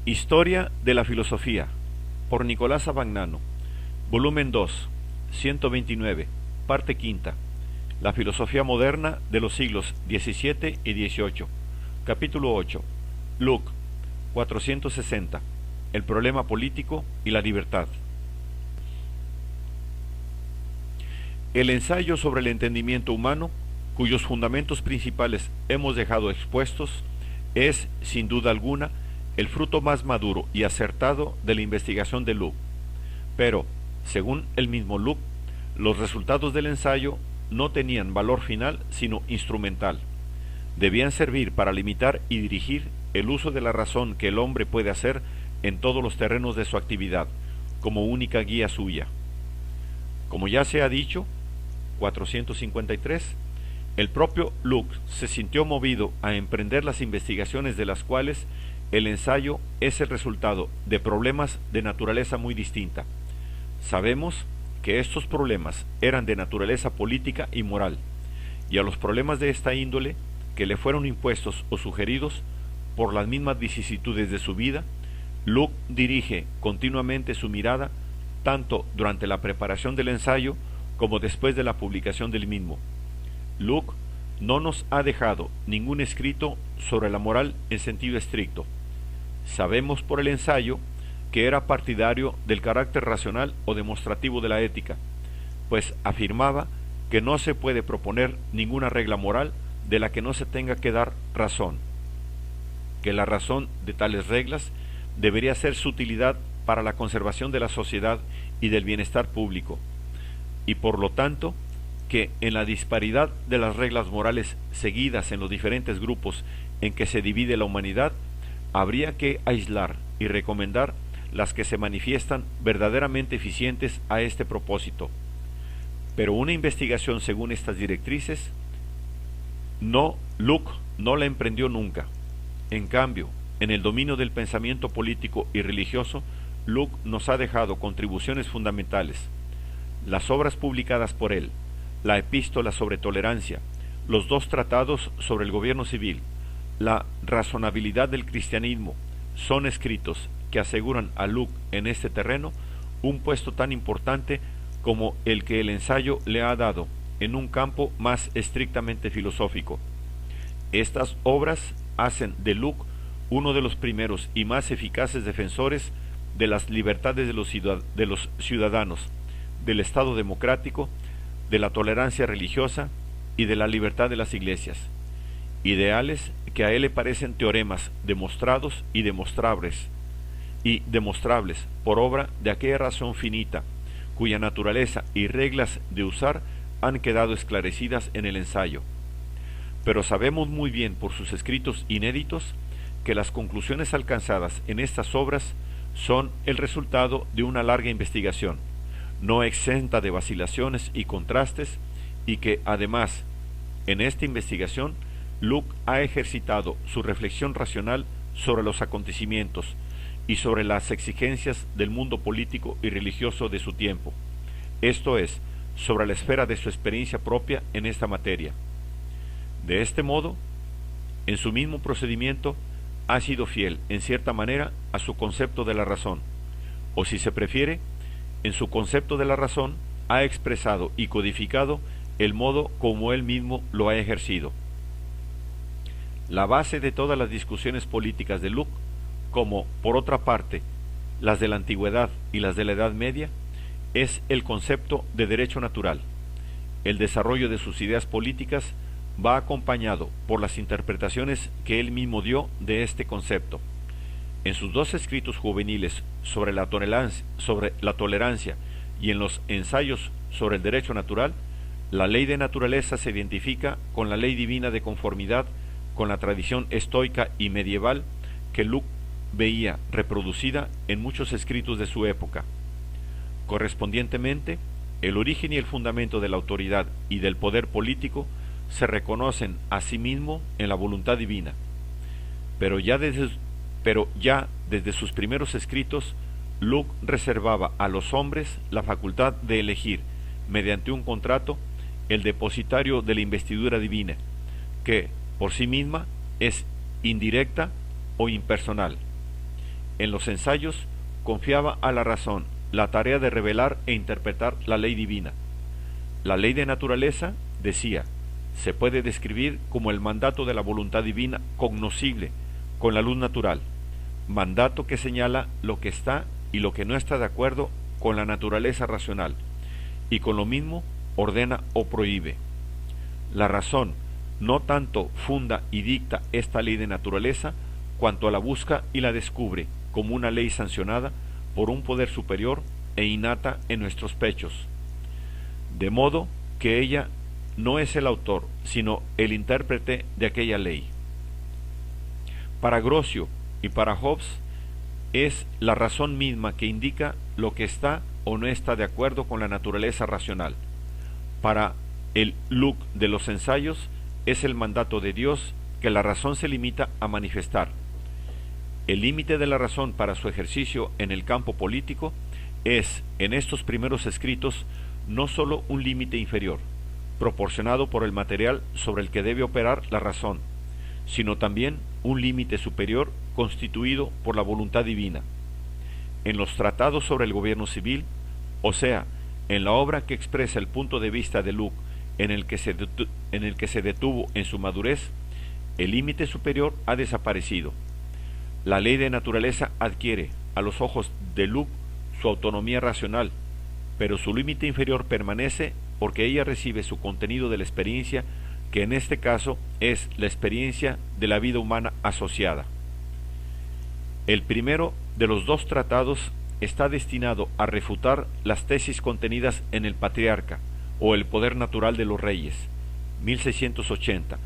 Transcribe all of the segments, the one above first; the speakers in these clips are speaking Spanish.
Historia de la filosofía, por Nicolás Abagnano, volumen 2, 129, parte quinta. La filosofía moderna de los siglos XVII y XVIII. Capítulo 8. Luke, 460. El problema político y la libertad. El ensayo sobre el entendimiento humano, cuyos fundamentos principales hemos dejado expuestos, es, sin duda alguna, el fruto más maduro y acertado de la investigación de Luke. Pero, según el mismo Luke, los resultados del ensayo no tenían valor final sino instrumental. Debían servir para limitar y dirigir el uso de la razón que el hombre puede hacer en todos los terrenos de su actividad, como única guía suya. Como ya se ha dicho, 453, el propio Luke se sintió movido a emprender las investigaciones de las cuales el ensayo es el resultado de problemas de naturaleza muy distinta. Sabemos que estos problemas eran de naturaleza política y moral, y a los problemas de esta índole, que le fueron impuestos o sugeridos por las mismas vicisitudes de su vida, Luke dirige continuamente su mirada tanto durante la preparación del ensayo como después de la publicación del mismo. Luke no nos ha dejado ningún escrito sobre la moral en sentido estricto. Sabemos por el ensayo que era partidario del carácter racional o demostrativo de la ética, pues afirmaba que no se puede proponer ninguna regla moral de la que no se tenga que dar razón, que la razón de tales reglas debería ser su utilidad para la conservación de la sociedad y del bienestar público, y por lo tanto que en la disparidad de las reglas morales seguidas en los diferentes grupos en que se divide la humanidad, habría que aislar y recomendar las que se manifiestan verdaderamente eficientes a este propósito. Pero una investigación según estas directrices, Luke no la emprendió nunca. En cambio, en el dominio del pensamiento político y religioso, Luke nos ha dejado contribuciones fundamentales. Las obras publicadas por él, la epístola sobre tolerancia, los dos tratados sobre el gobierno civil, la razonabilidad del cristianismo, son escritos que aseguran a Luke en este terreno un puesto tan importante como el que el ensayo le ha dado en un campo más estrictamente filosófico. Estas obras hacen de Luke uno de los primeros y más eficaces defensores de las libertades de los ciudadanos, del Estado democrático, de la tolerancia religiosa y de la libertad de las iglesias, ideales que a él le parecen teoremas demostrados y demostrables por obra de aquella razón finita, cuya naturaleza y reglas de usar han quedado esclarecidas en el ensayo. Pero sabemos muy bien por sus escritos inéditos que las conclusiones alcanzadas en estas obras son el resultado de una larga investigación, no exenta de vacilaciones y contrastes, y que además en esta investigación Luke ha ejercitado su reflexión racional sobre los acontecimientos y sobre las exigencias del mundo político y religioso de su tiempo, esto es, sobre la esfera de su experiencia propia en esta materia. De este modo, en su mismo procedimiento, ha sido fiel, en cierta manera, a su concepto de la razón, o si se prefiere, en su concepto de la razón, ha expresado y codificado el modo como él mismo lo ha ejercido. La base de todas las discusiones políticas de Luke, como por otra parte las de la antigüedad y las de la Edad Media, es el concepto de derecho natural. El desarrollo de sus ideas políticas va acompañado por las interpretaciones que él mismo dio de este concepto. En sus dos escritos juveniles sobre la tolerancia y en los ensayos sobre el derecho natural, la ley de naturaleza se identifica con la ley divina de conformidad con la tradición estoica y medieval que Luke veía reproducida en muchos escritos de su época. Correspondientemente, el origen y el fundamento de la autoridad y del poder político se reconocen a sí mismo en la voluntad divina. Pero ya desde sus primeros escritos, Luke reservaba a los hombres la facultad de elegir, mediante un contrato, el depositario de la investidura divina, que, por sí misma, es indirecta o impersonal. En los ensayos confiaba a la razón la tarea de revelar e interpretar la ley divina. La ley de naturaleza, decía, se puede describir como el mandato de la voluntad divina cognoscible con la luz natural, mandato que señala lo que está y lo que no está de acuerdo con la naturaleza racional, y con lo mismo ordena o prohíbe. La razón no tanto funda y dicta esta ley de naturaleza, cuanto la busca y la descubre como una ley sancionada por un poder superior e innata en nuestros pechos, de modo que ella no es el autor, sino el intérprete de aquella ley. Para Grocio y para Hobbes es la razón misma que indica lo que está o no está de acuerdo con la naturaleza racional. Para el Locke de los ensayos es el mandato de Dios que la razón se limita a manifestar. El límite de la razón para su ejercicio en el campo político es, en estos primeros escritos, no sólo un límite inferior, proporcionado por el material sobre el que debe operar la razón, sino también un límite superior constituido por la voluntad divina. En los tratados sobre el gobierno civil, o sea, en la obra que expresa el punto de vista de Locke en el que se detuvo en su madurez, el límite superior ha desaparecido. La ley de naturaleza adquiere, a los ojos de Locke, su autonomía racional, pero su límite inferior permanece porque ella recibe su contenido de la experiencia, que en este caso es la experiencia de la vida humana asociada. El primero de los dos tratados está destinado a refutar las tesis contenidas en el Patriarca o el poder natural de los reyes, 1680,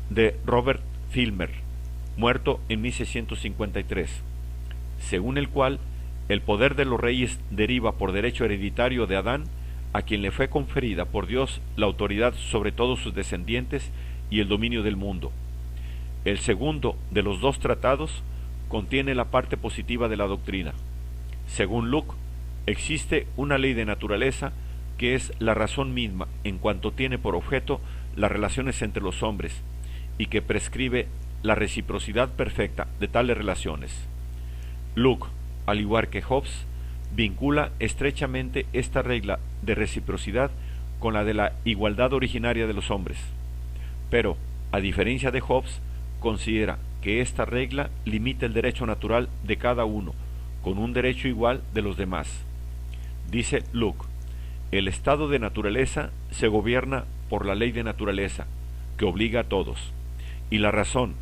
de Robert Filmer, muerto en 1653, según el cual el poder de los reyes deriva por derecho hereditario de Adán, a quien le fue conferida por Dios la autoridad sobre todos sus descendientes y el dominio del mundo. El segundo de los dos tratados contiene la parte positiva de la doctrina. Según Locke, existe una ley de naturaleza que es la razón misma en cuanto tiene por objeto las relaciones entre los hombres y que prescribe la reciprocidad perfecta de tales relaciones. Locke, al igual que Hobbes, vincula estrechamente esta regla de reciprocidad con la de la igualdad originaria de los hombres, pero, a diferencia de Hobbes, considera que esta regla limita el derecho natural de cada uno con un derecho igual de los demás. Dice Locke, el estado de naturaleza se gobierna por la ley de naturaleza, que obliga a todos, y la razón,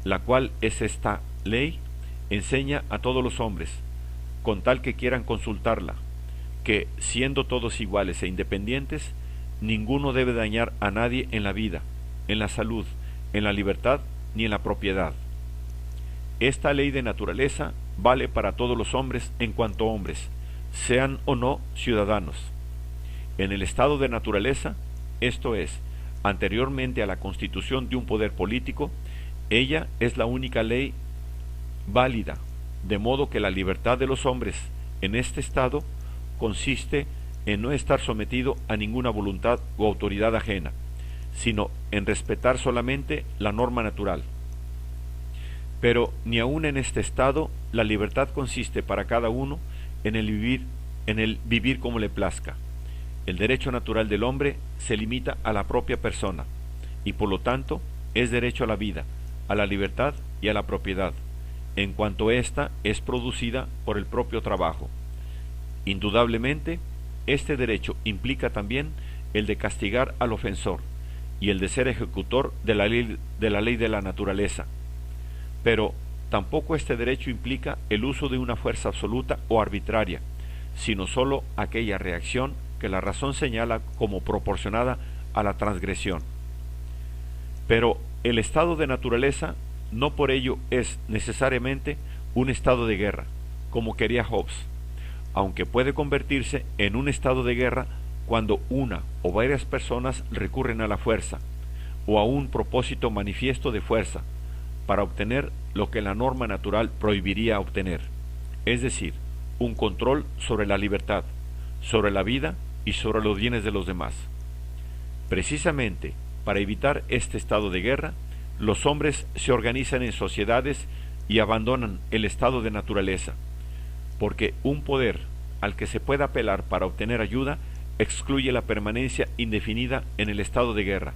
la cual es esta ley, enseña a todos los hombres, con tal que quieran consultarla, que, siendo todos iguales e independientes, ninguno debe dañar a nadie en la vida, en la salud, en la libertad ni en la propiedad. Esta ley de naturaleza vale para todos los hombres en cuanto hombres, sean o no ciudadanos. En el estado de naturaleza, esto es, anteriormente a la constitución de un poder político, ella es la única ley válida, de modo que la libertad de los hombres en este estado consiste en no estar sometido a ninguna voluntad o autoridad ajena, sino en respetar solamente la norma natural. Pero ni aun en este estado la libertad consiste para cada uno en el vivir como le plazca. El derecho natural del hombre se limita a la propia persona, y por lo tanto es derecho a la vida, a la libertad y a la propiedad, en cuanto ésta es producida por el propio trabajo. Indudablemente, este derecho implica también el de castigar al ofensor y el de ser ejecutor de la ley de la naturaleza. Pero tampoco este derecho implica el uso de una fuerza absoluta o arbitraria, sino sólo aquella reacción que la razón señala como proporcionada a la transgresión. Pero el estado de naturaleza no por ello es necesariamente un estado de guerra, como quería Hobbes, aunque puede convertirse en un estado de guerra cuando una o varias personas recurren a la fuerza o a un propósito manifiesto de fuerza para obtener lo que la norma natural prohibiría obtener, es decir, un control sobre la libertad, sobre la vida y sobre los bienes de los demás. Precisamente para evitar este estado de guerra, los hombres se organizan en sociedades y abandonan el estado de naturaleza, porque un poder al que se pueda apelar para obtener ayuda excluye la permanencia indefinida en el estado de guerra.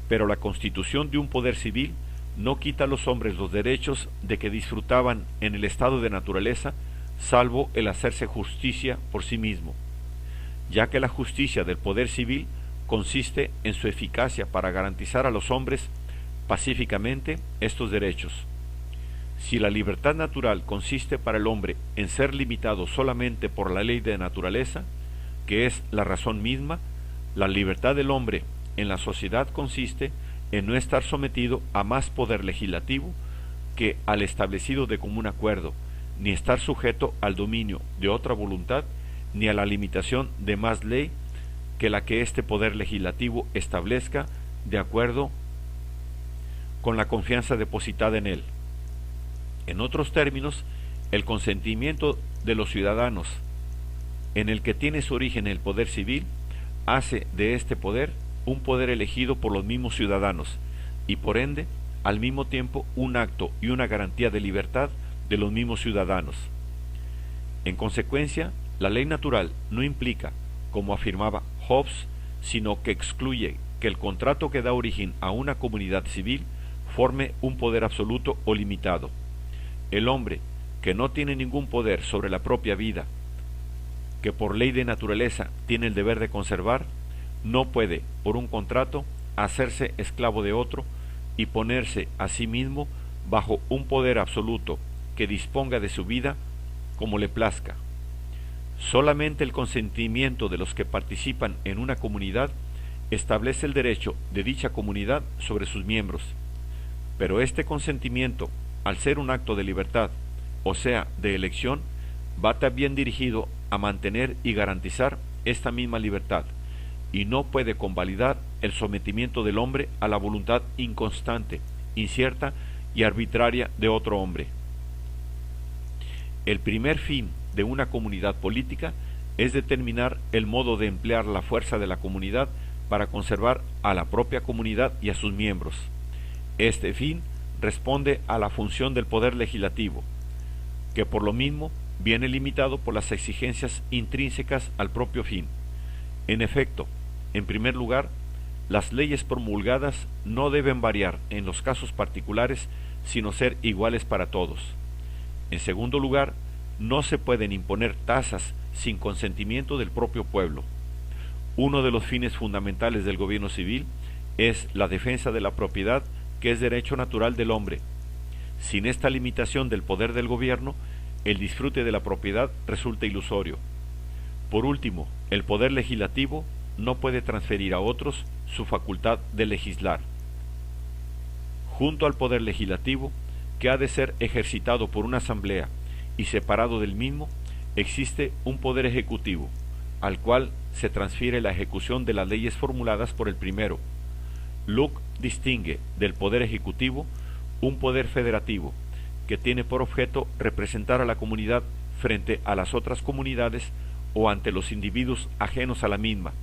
Pero la constitución de un poder civil no quita a los hombres los derechos de que disfrutaban en el estado de naturaleza, salvo el hacerse justicia por sí mismo, ya que la justicia del poder civil consiste en su eficacia para garantizar a los hombres pacíficamente estos derechos. Si la libertad natural consiste para el hombre en ser limitado solamente por la ley de naturaleza, que es la razón misma, la libertad del hombre en la sociedad consiste en no estar sometido a más poder legislativo que al establecido de común acuerdo, ni estar sujeto al dominio de otra voluntad, ni a la limitación de más ley que la que este poder legislativo establezca de acuerdo con la confianza depositada en él. En otros términos, el consentimiento de los ciudadanos, en el que tiene su origen el poder civil, hace de este poder un poder elegido por los mismos ciudadanos y por ende, al mismo tiempo, un acto y una garantía de libertad de los mismos ciudadanos. En consecuencia, la ley natural no implica, como afirmaba Hobbes, sino que excluye que el contrato que da origen a una comunidad civil forme un poder absoluto o limitado. El hombre, que no tiene ningún poder sobre la propia vida, que por ley de naturaleza tiene el deber de conservar, no puede, por un contrato, hacerse esclavo de otro y ponerse a sí mismo bajo un poder absoluto que disponga de su vida como le plazca. Solamente el consentimiento de los que participan en una comunidad establece el derecho de dicha comunidad sobre sus miembros, pero este consentimiento, al ser un acto de libertad, o sea, de elección, va también dirigido a mantener y garantizar esta misma libertad, y no puede convalidar el sometimiento del hombre a la voluntad inconstante, incierta y arbitraria de otro hombre. El primer fin de una comunidad política es determinar el modo de emplear la fuerza de la comunidad para conservar a la propia comunidad y a sus miembros. Este fin responde a la función del poder legislativo, que por lo mismo viene limitado por las exigencias intrínsecas al propio fin. En efecto, en primer lugar, las leyes promulgadas no deben variar en los casos particulares, sino ser iguales para todos. En segundo lugar, no se pueden imponer tasas sin consentimiento del propio pueblo. Uno de los fines fundamentales del gobierno civil es la defensa de la propiedad, que es derecho natural del hombre. Sin esta limitación del poder del gobierno, el disfrute de la propiedad resulta ilusorio. Por último, el poder legislativo no puede transferir a otros su facultad de legislar. Junto al poder legislativo, que ha de ser ejercitado por una asamblea y separado del mismo, existe un poder ejecutivo, al cual se transfiere la ejecución de las leyes formuladas por el primero. Locke distingue del poder ejecutivo un poder federativo, que tiene por objeto representar a la comunidad frente a las otras comunidades o ante los individuos ajenos a la misma,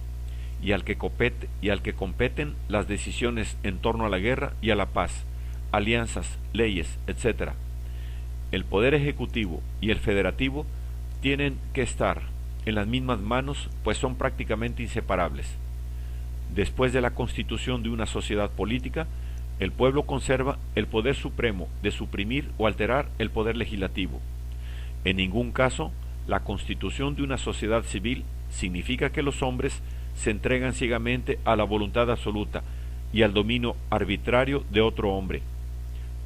y al que competen las decisiones en torno a la guerra y a la paz, alianzas, leyes, etc. El poder ejecutivo y el federativo tienen que estar en las mismas manos, pues son prácticamente inseparables. Después de la constitución de una sociedad política, el pueblo conserva el poder supremo de suprimir o alterar el poder legislativo. En ningún caso, la constitución de una sociedad civil significa que los hombres se entregan ciegamente a la voluntad absoluta y al dominio arbitrario de otro hombre.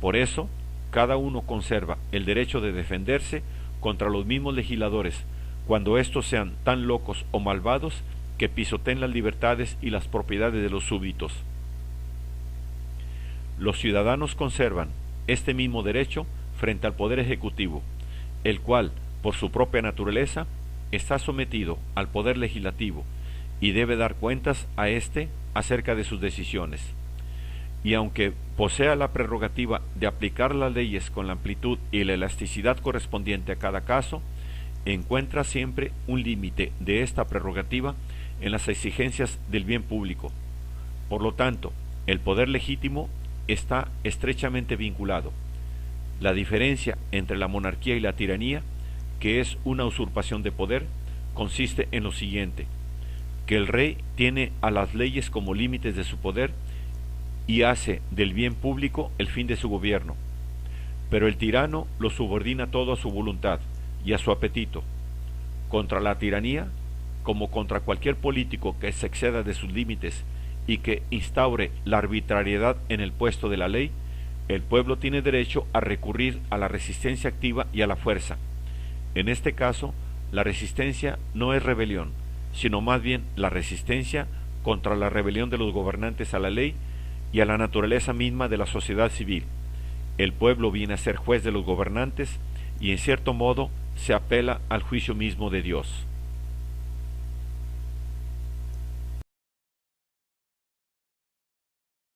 Por eso, cada uno conserva el derecho de defenderse contra los mismos legisladores, cuando éstos sean tan locos o malvados que pisoteen las libertades y las propiedades de los súbditos. Los ciudadanos conservan este mismo derecho frente al poder ejecutivo, el cual, por su propia naturaleza, está sometido al poder legislativo y debe dar cuentas a éste acerca de sus decisiones. Y aunque posea la prerrogativa de aplicar las leyes con la amplitud y la elasticidad correspondiente a cada caso, encuentra siempre un límite de esta prerrogativa en las exigencias del bien público. Por lo tanto, el poder legítimo está estrechamente vinculado. La diferencia entre la monarquía y la tiranía, que es una usurpación de poder, consiste en lo siguiente: que el rey tiene a las leyes como límites de su poder y hace del bien público el fin de su gobierno, pero el tirano lo subordina todo a su voluntad y a su apetito. Contra la tiranía, como contra cualquier político que se exceda de sus límites y que instaure la arbitrariedad en el puesto de la ley, el pueblo tiene derecho a recurrir a la resistencia activa y a la fuerza. En este caso, la resistencia no es rebelión, sino más bien la resistencia contra la rebelión de los gobernantes a la ley y a la naturaleza misma de la sociedad civil. El pueblo viene a ser juez de los gobernantes y en cierto modo se apela al juicio mismo de Dios.